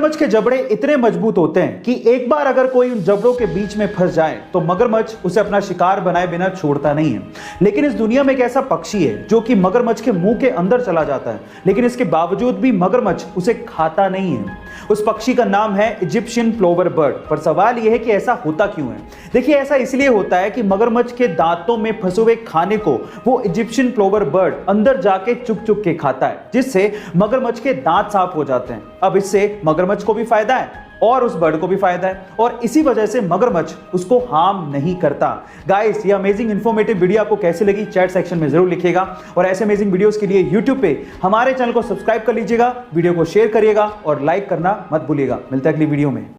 मगरमच्छ के जबड़े इतने मजबूत होते हैं कि एक बार अगर कोई उन जबड़ों के बीच में फंस जाए तो मगरमच्छ उसे अपना शिकार बनाए बिना छोड़ता नहीं है। लेकिन इस दुनिया में एक ऐसा पक्षी है जो कि मगरमच्छ के मुंह के अंदर चला जाता है, लेकिन इसके बावजूद भी मगरमच्छ उसे खाता नहीं है। उस पक्षी का नाम है इजिप्शियन प्लोवर बर्ड। पर सवाल यह है कि ऐसा होता क्यों है? देखिए, ऐसा इसलिए होता है कि मगरमच्छ के दांतों में फंसे हुए खाने को वो इजिप्शियन प्लोवर बर्ड अंदर जाके चुग चुग के खाता है, जिससे मगरमच्छ के दांत साफ हो जाते हैं। अब इससे मगरमच्छ को भी फायदा है और उस बर्ड को भी फायदा है, और इसी वजह से मगरमच्छ उसको हार्म नहीं करता। गाइस, ये अमेजिंग इंफॉर्मेटिव वीडियो आपको कैसे लगी चैट सेक्शन में जरूर लिखिएगा, और ऐसे अमेजिंग वीडियोस के लिए यूट्यूब पे हमारे चैनल को सब्सक्राइब कर लीजिएगा, वीडियो को शेयर करिएगा और लाइक करना मत भूलिएगा। मिलते हैं अगली वीडियो में।